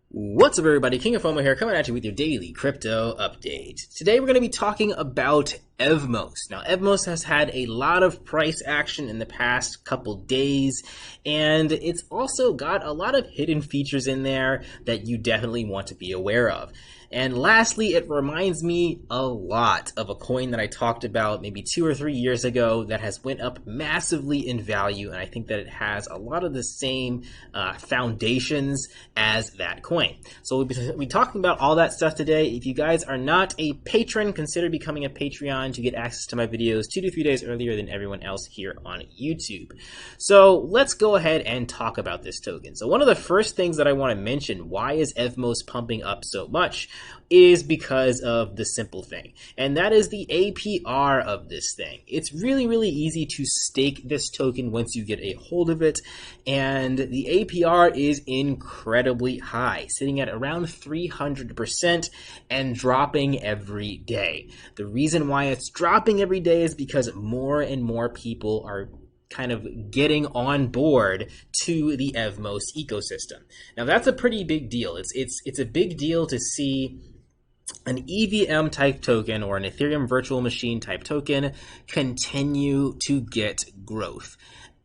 What's up, everybody? King of Fomo here, coming at you with your daily crypto update. Today, we're going to be talking about Evmos. Now, Evmos has had a lot of price action in the past couple days, and it's also got a lot of hidden features in there that you definitely want to be aware of. And lastly, it reminds me a lot of a coin that I talked about maybe 2 or 3 years ago that has went up massively in value, and I think that it has a lot of the same foundations as that coin. So we'll be talking about all that stuff today. If you guys are not a patron, consider becoming a Patreon to get access to my videos 2 to 3 days earlier than everyone else here on YouTube. So let's go ahead and talk about this token. So one of the first things that I want to mention, why is Evmos pumping up so much, is because of the simple thing, and that is the APR of this thing. It's really easy to stake this token once you get a hold of it, and the APR is incredibly high, sitting at around 300% and dropping every day. The reason why it's dropping every day is because more and more people are kind of getting on board to the Evmos ecosystem. Now that's a pretty big deal. It's a big deal to see an EVM type token or an Ethereum virtual machine type token continue to get growth.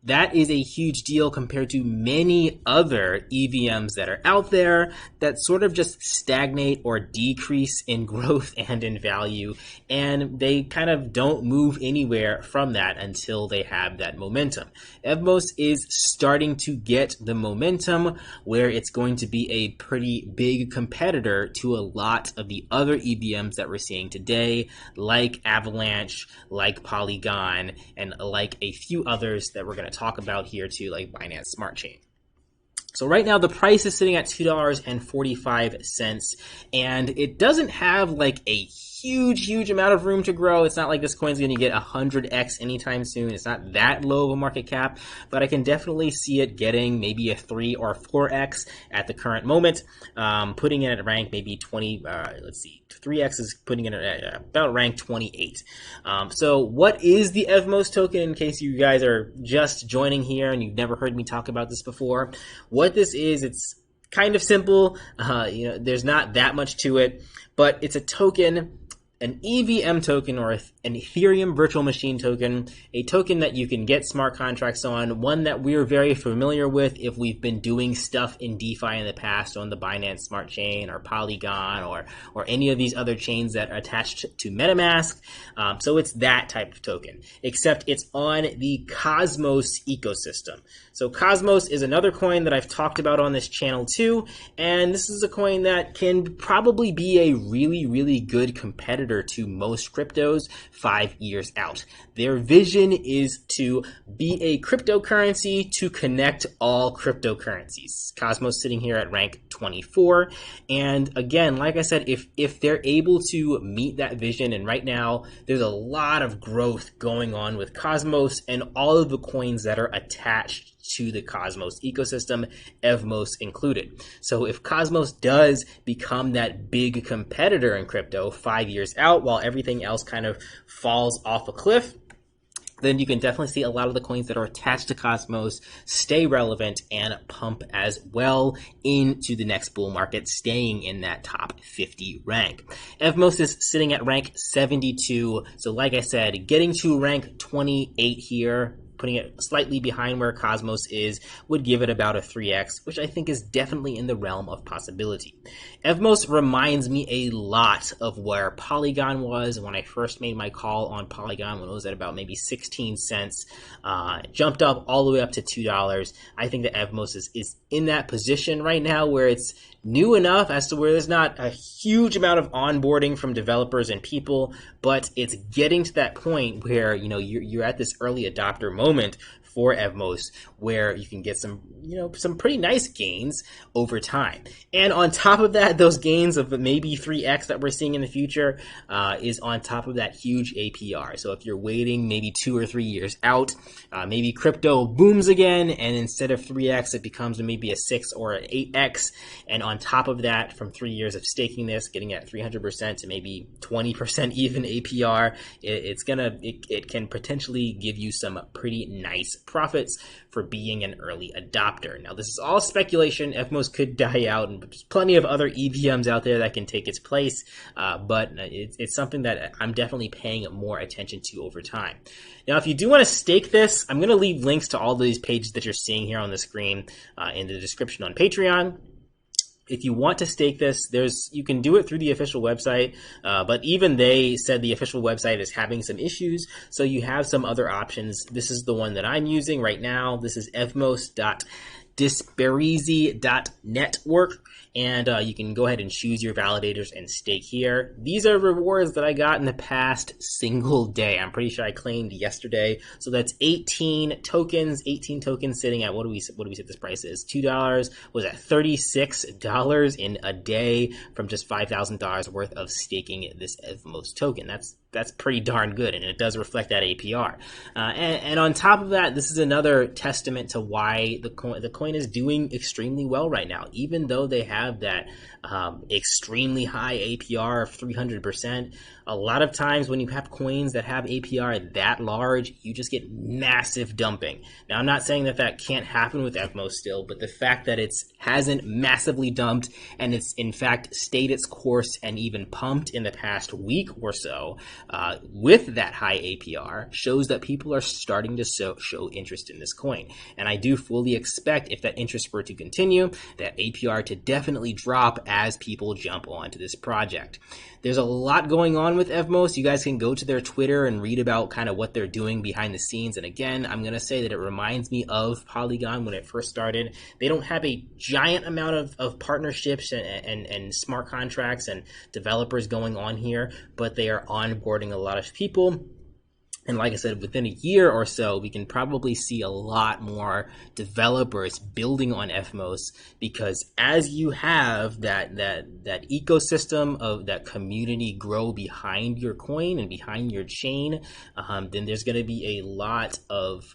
That is a huge deal compared to many other EVMs that are out there that sort of just stagnate or decrease in growth and in value, and they kind of don't move anywhere from that until they have that momentum. Evmos is starting to get the momentum where it's going to be a pretty big competitor to a lot of the other EVMs that we're seeing today, like Avalanche, like Polygon, and like a few others that we're going to talk about here too, like Binance Smart Chain. So right now the price is sitting at $2.45, and it doesn't have like a huge amount of room to grow. It's not like this coin's going to get 100x anytime soon. It's not that low of a market cap, but I can definitely see it getting maybe a 3 or 4x at the current moment, putting it at rank maybe 20, let's see, 3x is putting it at about rank 28. So what is the Evmos token, in case you guys are just joining here and you've never heard me talk about this before? What this is, it's kind of simple. There's not that much to it, but it's a token, an EVM token, or an Ethereum virtual machine token, a token that you can get smart contracts on, one that we're very familiar with if we've been doing stuff in DeFi in the past on the Binance Smart Chain or Polygon or any of these other chains that are attached to MetaMask. So it's that type of token, except it's on the Cosmos ecosystem. So Cosmos is another coin that I've talked about on this channel too, and this is a coin that can probably be a really good competitor to most cryptos 5 years out. Their vision is to be a cryptocurrency to connect all cryptocurrencies. Cosmos sitting here at rank 24, and again, like I said, if they're able to meet that vision, and right now there's a lot of growth going on with Cosmos and all of the coins that are attached to the Cosmos ecosystem, Evmos included. So if Cosmos does become that big competitor in crypto 5 years out, while everything else kind of falls off a cliff, then you can definitely see a lot of the coins that are attached to Cosmos stay relevant and pump as well into the next bull market, staying in that top 50 rank. Evmos is sitting at rank 72. So like I said, getting to rank 28 here, putting it slightly behind where Cosmos is, would give it about a 3x, which I think is definitely in the realm of possibility. Evmos reminds me a lot of where Polygon was when I first made my call on Polygon, when it was at about maybe 16 cents, jumped up all the way up to $2. I think that Evmos is in that position right now where it's new enough as to where there's not a huge amount of onboarding from developers and people, but it's getting to that point where you're at this early adopter moment for Evmos, where you can get some pretty nice gains over time. And on top of that, those gains of maybe 3x that we're seeing in the future is on top of that huge APR. So if you're waiting maybe 2 or 3 years out, maybe crypto booms again, and instead of 3x, it becomes maybe a 6 or an 8x. And on top of that, from 3 years of staking this, getting at 300% to maybe 20% even APR, it can potentially give you some pretty nice profits for being an early adopter. Now, this is all speculation. Evmos could die out, and there's plenty of other EVMs out there that can take its place, but it's something that I'm definitely paying more attention to over time. Now, if you do want to stake this, I'm going to leave links to all these pages that you're seeing here on the screen in the description on Patreon. If you want to stake this, you can do it through the official website, but even they said the official website is having some issues, so you have some other options. This is the one that I'm using right now. This is evmos.disparisi.network, and you can go ahead and choose your validators and stake here. These are rewards that I got in the past single day. I'm pretty sure I claimed yesterday, so that's 18 tokens sitting at, what do we say this price is? $2, was at $36 in a day from just $5,000 worth of staking this Evmos token. That's pretty darn good, and it does reflect that APR. And on top of that, this is another testament to why the coin is doing extremely well right now. Even though they have that extremely high APR of 300%, a lot of times when you have coins that have APR that large, you just get massive dumping. Now, I'm not saying that can't happen with Evmos still, but the fact that it hasn't massively dumped and it's in fact stayed its course and even pumped in the past week or so with that high APR shows that people are starting to show interest in this coin. And I do fully expect, if that interest were to continue, that APR to definitely drop as people jump onto this project. There's a lot going on with Evmos. You guys can go to their Twitter and read about kind of what they're doing behind the scenes. And again, I'm going to say that it reminds me of Polygon when it first started. They don't have a giant amount of partnerships and smart contracts and developers going on here, but they are onboarding a lot of people. And like I said, within a year or so, we can probably see a lot more developers building on Evmos, because as you have that ecosystem of that community grow behind your coin and behind your chain, then there's going to be a lot of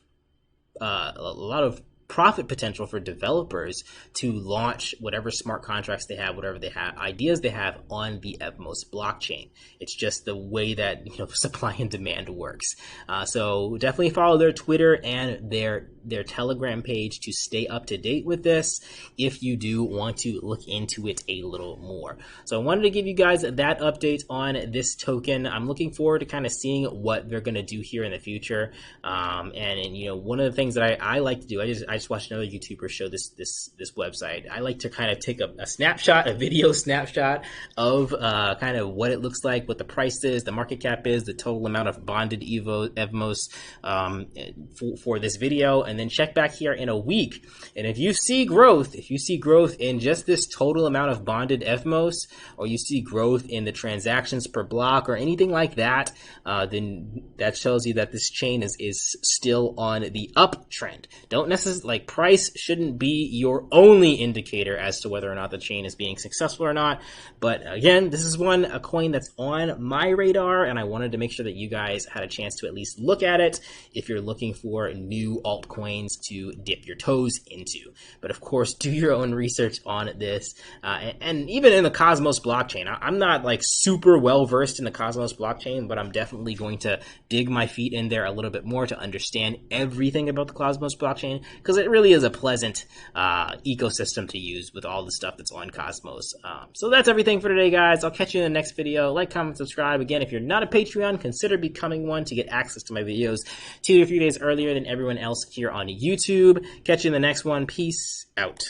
profit potential for developers to launch whatever smart contracts they have, whatever they have, ideas they have on the Evmos blockchain. It's just the way that supply and demand works. So definitely follow their Twitter and their Telegram page to stay up to date with this if you do want to look into it a little more. So I wanted to give you guys that update on this token. I'm looking forward to kind of seeing what they're going to do here in the future. And one of the things that I like to do, I just watched another YouTuber show this website. I like to kind of take a video snapshot of kind of what it looks like, what the price is, the market cap is, the total amount of bonded Evmos for this video, and then check back here in a week. And if you see growth in just this total amount of bonded Evmos, or you see growth in the transactions per block or anything like that, then that shows you that this chain is still on the uptrend. Don't necessarily, price shouldn't be your only indicator as to whether or not the chain is being successful or not. But again, this is a coin that's on my radar, and I wanted to make sure that you guys had a chance to at least look at it if you're looking for new altcoins to dip your toes into. But of course, do your own research on this. And even in the Cosmos blockchain, I'm not super well versed in the Cosmos blockchain, but I'm definitely going to dig my feet in there a little bit more to understand everything about the Cosmos blockchain, because it really is a pleasant ecosystem to use with all the stuff that's on Cosmos. So that's everything for today, guys. I'll catch you in the next video. Like, comment, subscribe. Again, if you're not a Patreon, consider becoming one to get access to my videos 2 to 3 days earlier than everyone else here on YouTube. Catch you in the next one. Peace out.